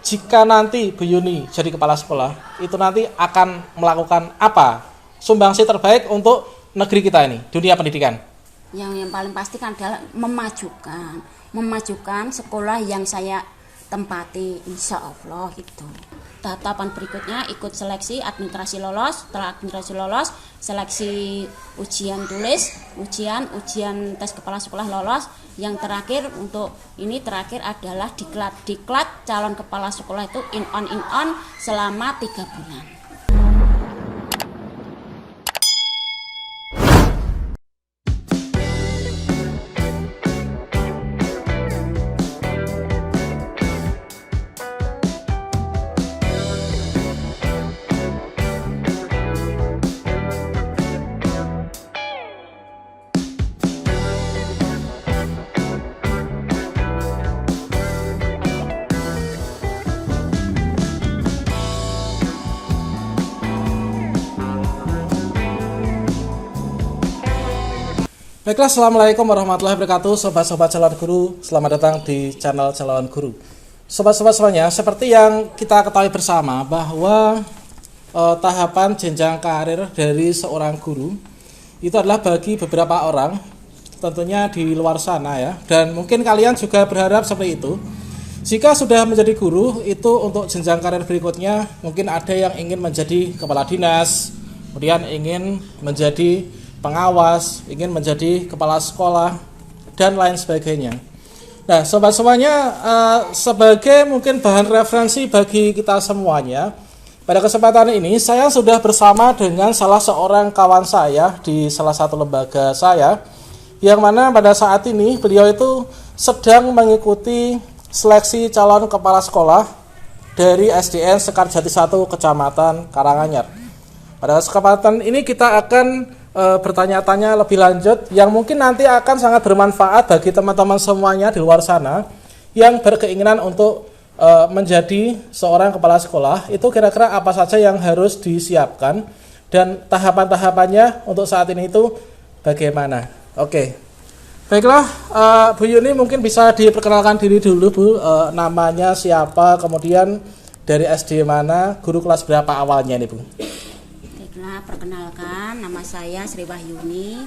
jika nanti Bu Yuni jadi kepala sekolah, itu nanti akan melakukan apa? Sumbangsi terbaik untuk negeri kita ini, dunia pendidikan. Yang paling pasti kan adalah memajukan sekolah yang saya tempati, insya Allah itu. Tahapan berikutnya ikut seleksi administrasi lolos, setelah administrasi lolos, seleksi ujian tulis, ujian tes kepala sekolah lolos. Yang terakhir adalah diklat calon kepala sekolah itu in on selama 3 bulan. Baiklah, assalamualaikum warahmatullahi wabarakatuh, sobat-sobat calon guru. Selamat datang di channel calon guru. Sobat-sobat semuanya, seperti yang kita ketahui bersama bahwa tahapan jenjang karir dari seorang guru itu adalah bagi beberapa orang, tentunya di luar sana ya. Dan mungkin kalian juga berharap seperti itu. Jika sudah menjadi guru, itu untuk jenjang karir berikutnya mungkin ada yang ingin menjadi kepala dinas, kemudian ingin menjadi pengawas, ingin menjadi kepala sekolah, dan lain sebagainya. Nah, sobat semuanya, sebagai mungkin bahan referensi bagi kita semuanya, pada kesempatan ini saya sudah bersama dengan salah seorang kawan saya di salah satu lembaga saya, yang mana pada saat ini beliau itu sedang mengikuti seleksi calon kepala sekolah dari SDN Sekarjati 1 Kecamatan Karanganyar. Pada kesempatan ini kita akan bertanya-tanya lebih lanjut yang mungkin nanti akan sangat bermanfaat bagi teman-teman semuanya di luar sana yang berkeinginan untuk menjadi seorang kepala sekolah. Itu kira-kira apa saja yang harus disiapkan dan tahapan-tahapannya untuk saat ini itu bagaimana? Oke. Baiklah, Bu Yuni mungkin bisa diperkenalkan diri dulu, Bu. Namanya siapa, kemudian dari SD mana, guru kelas berapa awalnya nih, Bu? Perkenalkan, nama saya Sri Wahyuni.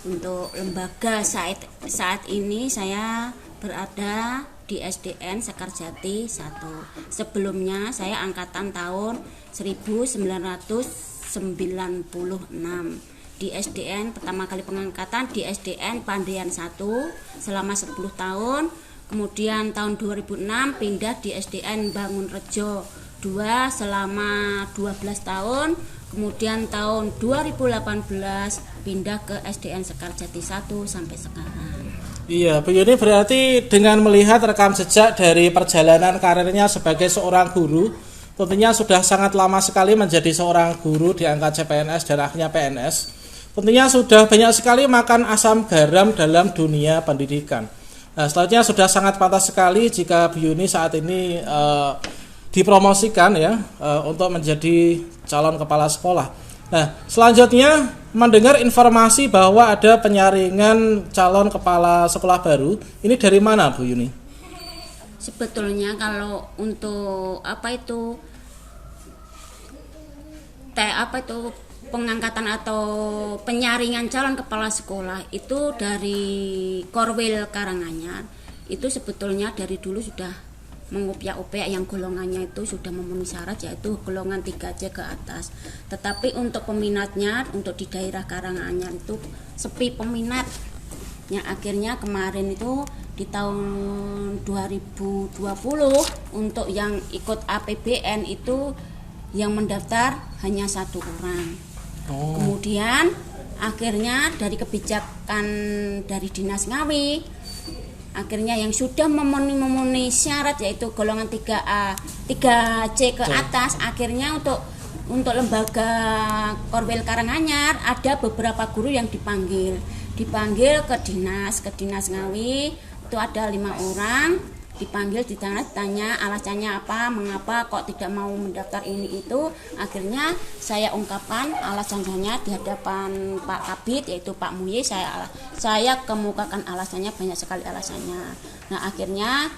Untuk lembaga saat ini saya berada di SDN Sekarjati 1. Sebelumnya saya angkatan tahun 1996 di SDN, pertama kali pengangkatan di SDN Pandean 1 selama 10 tahun. Kemudian tahun 2006 pindah di SDN Bangunrejo 2 selama 12 tahun. Kemudian tahun 2018 pindah ke SDN Sekarjati 1 sampai sekarang. Iya, Bu Yuni berarti dengan melihat rekam jejak dari perjalanan karirnya sebagai seorang guru, tentunya sudah sangat lama sekali menjadi seorang guru diangkat CPNS dan akhirnya PNS. Tentunya sudah banyak sekali makan asam garam dalam dunia pendidikan. Nah, selanjutnya sudah sangat pantas sekali jika Bu Yuni saat ini dipromosikan ya untuk menjadi calon kepala sekolah. Nah, selanjutnya mendengar informasi bahwa ada penyaringan calon kepala sekolah baru. Ini dari mana, Bu Yuni? Sebetulnya kalau untuk pengangkatan atau penyaringan calon kepala sekolah itu dari Korwil Karanganyar, itu sebetulnya dari dulu sudah mengupaya-upaya yang golongannya itu sudah memenuhi syarat, yaitu golongan 3C ke atas. Tetapi untuk peminatnya, untuk di daerah Karanganyar itu sepi peminatnya. Akhirnya kemarin itu di tahun 2020 untuk yang ikut APBN itu yang mendaftar hanya 1 orang. Kemudian akhirnya dari kebijakan dari Dinas Ngawi, akhirnya yang sudah memenuhi syarat yaitu golongan 3A, 3C ke atas, akhirnya untuk lembaga Korwil Karanganyar ada beberapa guru yang dipanggil ke dinas Ngawi, itu ada 5 orang, dipanggil ditanya alasannya apa, mengapa kok tidak mau mendaftar ini itu. Akhirnya saya ungkapkan alasannya di hadapan Pak Kabid, yaitu Pak Muye. Saya kemukakan alasannya, banyak sekali alasannya. Nah, akhirnya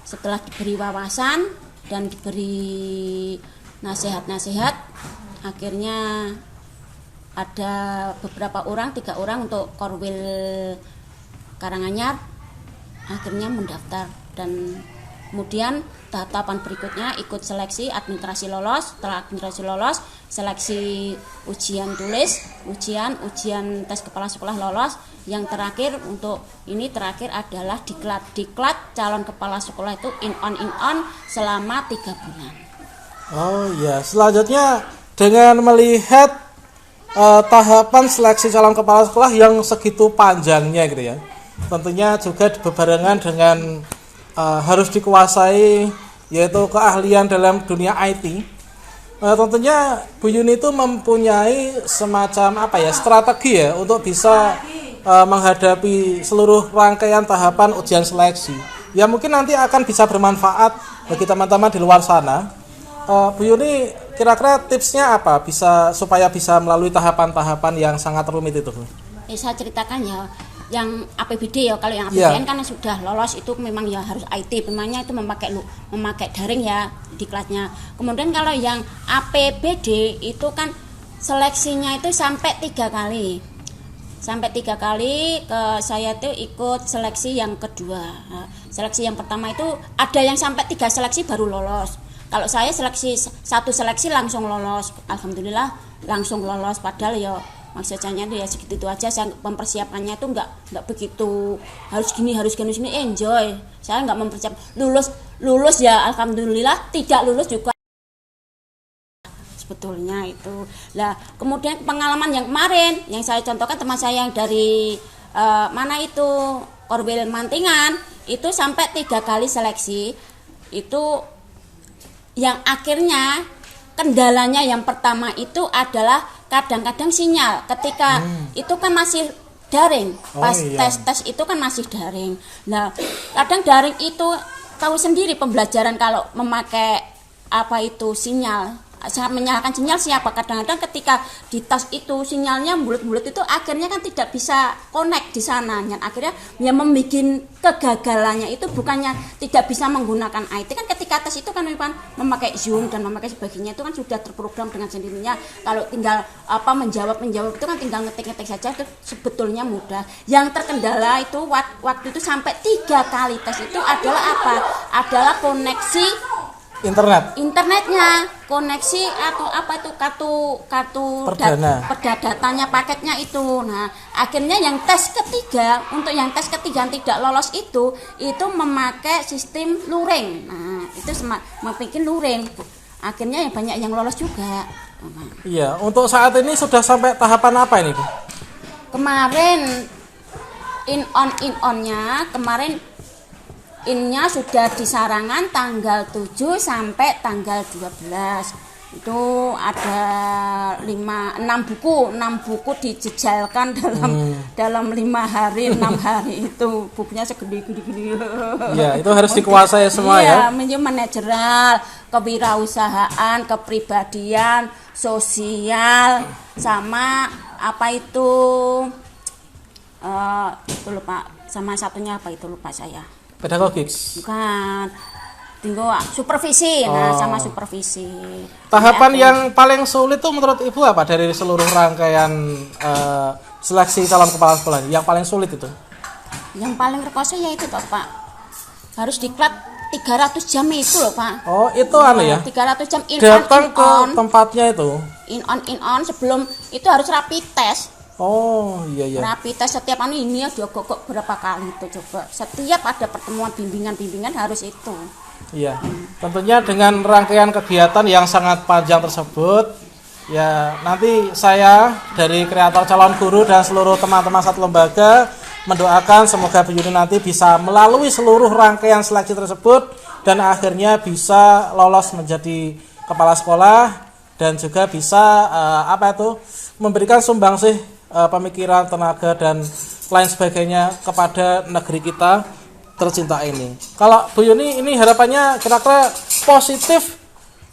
setelah diberi wawasan, dan diberi nasihat-nasihat. Akhirnya ada beberapa orang, 3 orang untuk Korwil Karanganyar akhirnya mendaftar, dan kemudian tahapan berikutnya ikut seleksi administrasi lolos. Setelah administrasi lolos, seleksi ujian tulis, ujian tes kepala sekolah lolos. Yang terakhir adalah diklat calon kepala sekolah itu in on selama 3 bulan. Oh iya, selanjutnya dengan melihat tahapan seleksi calon kepala sekolah yang segitu panjangnya gitu ya, tentunya juga bebarengan dengan harus dikuasai yaitu keahlian dalam dunia IT. Tentunya Bu Yuni itu mempunyai semacam strategi ya untuk bisa menghadapi seluruh rangkaian tahapan ujian seleksi. Ya mungkin nanti akan bisa bermanfaat bagi teman-teman di luar sana. Bu Yuni, kira-kira tipsnya apa supaya bisa melalui tahapan-tahapan yang sangat rumit itu? Saya ceritakan ya. Yang APBD ya, kalau yang APBN kan sudah lolos itu memang ya harus IT, memangnya itu memakai daring ya diklatnya. Kemudian kalau yang APBD itu kan seleksinya itu sampai 3 kali. Sampai 3 kali saya tuh ikut seleksi yang kedua. Nah, seleksi yang pertama itu ada yang sampai 3 seleksi baru lolos. Kalau saya satu seleksi langsung lolos. Alhamdulillah langsung lolos, padahal ya maksudnya ya segitu aja. Saya mempersiapkannya itu nggak begitu harus gini enjoy. Saya nggak mempersiapkan lulus ya alhamdulillah, tidak lulus juga sebetulnya itu. Nah kemudian pengalaman yang kemarin yang saya contohkan, teman saya yang dari Korwil Mantingan itu sampai 3 kali seleksi itu, yang akhirnya kendalanya yang pertama itu adalah kadang-kadang sinyal ketika itu kan masih daring, pas tes itu kan masih daring. Nah kadang daring itu tahu sendiri pembelajaran kalau memakai sinyal, sangat menyalahkan sinyal siapa. Kadang-kadang ketika di tas itu sinyalnya bulat-bulat itu akhirnya kan tidak bisa connect di sana, dan akhirnya yang membuat kegagalannya itu bukannya tidak bisa menggunakan IT. Kan ketika tes itu kan memakai Zoom dan memakai sebagainya itu kan sudah terprogram dengan sendirinya. Kalau tinggal menjawab itu kan tinggal ngetik saja, itu sebetulnya mudah. Yang terkendala itu waktu itu sampai 3 kali tes itu adalah koneksi internetnya, koneksi atau kartu datanya, paketnya itu. Nah akhirnya yang tes ketiga yang tidak lolos itu memakai sistem luring. Nah itu bikin luring, akhirnya yang banyak yang lolos juga. Iya, untuk saat ini sudah sampai tahapan apa ini Bu? Kemarin in onnya kemarin innya sudah di Sarangan tanggal 7 sampai tanggal 12. Itu ada 6 buku dijejalkan dalam 5 hari 6 hari itu. Bukunya segede-gede. Ya, itu harus dikuasai semua ya. Iya, manajerial, kewirausahaan, kepribadian, sosial, sama itu lupa, sama satunya lupa saya. Pedagogik. Bukan. Tinggal supervisi. Sama supervisi. Tahapan yang paling sulit tuh menurut Ibu apa dari seluruh rangkaian seleksi calon kepala sekolah? Yang paling sulit itu? Yang paling rekoso ya itu Pak. Harus diklat 300 jam itu loh Pak. Oh, itu ya. 300 jam datang ke tempatnya itu. In on sebelum itu harus rapid test. Oh iya. Rapid test setiap ini ya diogok berapa kali itu coba. Setiap ada pertemuan bimbingan harus itu. Iya. Tentunya dengan rangkaian kegiatan yang sangat panjang tersebut, ya nanti saya dari kreator calon guru dan seluruh teman-teman satu lembaga mendoakan semoga Bu Yuni nanti bisa melalui seluruh rangkaian seleksi tersebut dan akhirnya bisa lolos menjadi kepala sekolah dan juga bisa memberikan sumbangsih pemikiran, tenaga dan lain sebagainya kepada negeri kita tercinta ini. Kalau Bu Yuni ini harapannya kira-kira positif,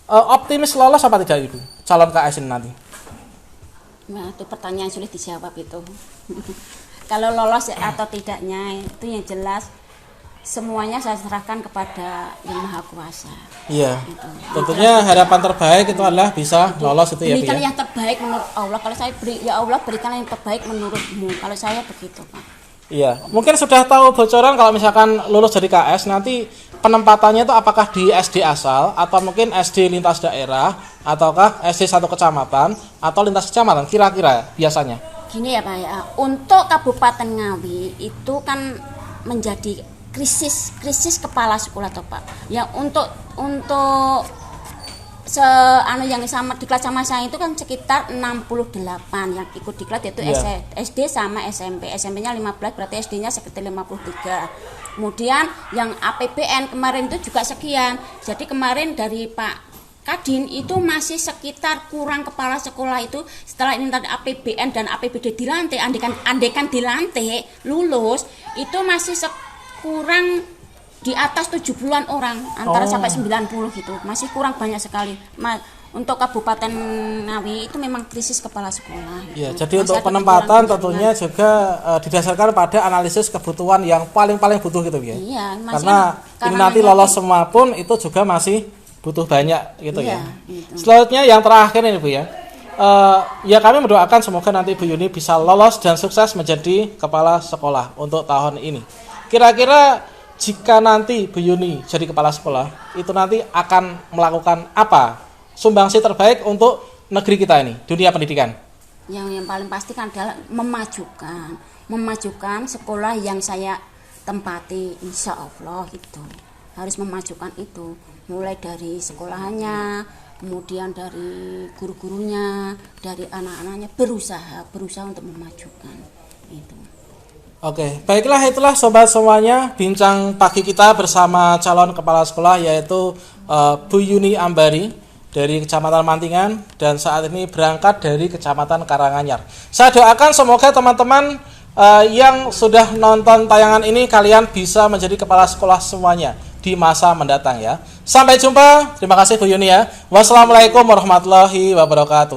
optimis lolos apa tidak Ibu calon KS ini nanti? Nah itu pertanyaan sulit dijawab itu. Kalau lolos atau tidaknya itu yang jelas semuanya saya serahkan kepada Yang Maha Kuasa. Iya. Gitu. Tentunya harapan terbaik itu adalah bisa lolos itu ya, Bu, Berikan ya. yang terbaik menurut Allah. Kalau saya beri, ya Allah berikan yang terbaik menurutmu. Kalau saya begitu, Pak. Iya. Mungkin sudah tahu bocoran kalau misalkan lulus dari KS nanti penempatannya itu apakah di SD asal atau mungkin SD lintas daerah ataukah SD satu kecamatan atau lintas kecamatan kira-kira biasanya. Gini ya Pak ya, untuk Kabupaten Ngawi itu kan menjadi krisis kepala sekolah toh Pak. Ya untuk yang sama diklat sama saya itu kan sekitar 68 yang ikut diklat yaitu SD sama SMP. SMP-nya 15 berarti SD-nya sekitar 53. Kemudian yang APBN kemarin itu juga sekian. Jadi kemarin dari Pak Kadin itu masih sekitar kurang kepala sekolah itu setelah ini tadi APBN dan APBD dilantik, andekan dilantik lulus itu masih kurang di atas 70-an orang antara sampai 90 gitu, masih kurang banyak sekali. Untuk Kabupaten Ngawi itu memang krisis kepala sekolah. Iya, jadi untuk penempatan tentunya juga didasarkan pada analisis kebutuhan yang paling butuh gitu ya. Iya, karena ini nanti lolos semua pun itu juga masih butuh banyak gitu ya. Gitu. Selanjutnya yang terakhir ini Bu ya. Ya kami mendoakan semoga nanti Bu Yuni bisa lolos dan sukses menjadi kepala sekolah untuk tahun ini. Kira-kira jika nanti Bu Yuni jadi kepala sekolah, itu nanti akan melakukan apa? Sumbangsi terbaik untuk negeri kita ini, dunia pendidikan. Yang paling pasti kan adalah memajukan sekolah yang saya tempati, insya Allah itu. Harus memajukan itu. Mulai dari sekolahannya, kemudian dari guru-gurunya, dari anak-anaknya berusaha untuk memajukan itu. Oke, baiklah itulah sobat semuanya bincang pagi kita bersama calon kepala sekolah yaitu Bu Yuni Ambari dari Kecamatan Mantingan dan saat ini berangkat dari Kecamatan Karanganyar. Saya doakan semoga teman-teman yang sudah nonton tayangan ini kalian bisa menjadi kepala sekolah semuanya di masa mendatang ya. Sampai jumpa. Terima kasih Bu Yuni ya. Wassalamualaikum warahmatullahi wabarakatuh.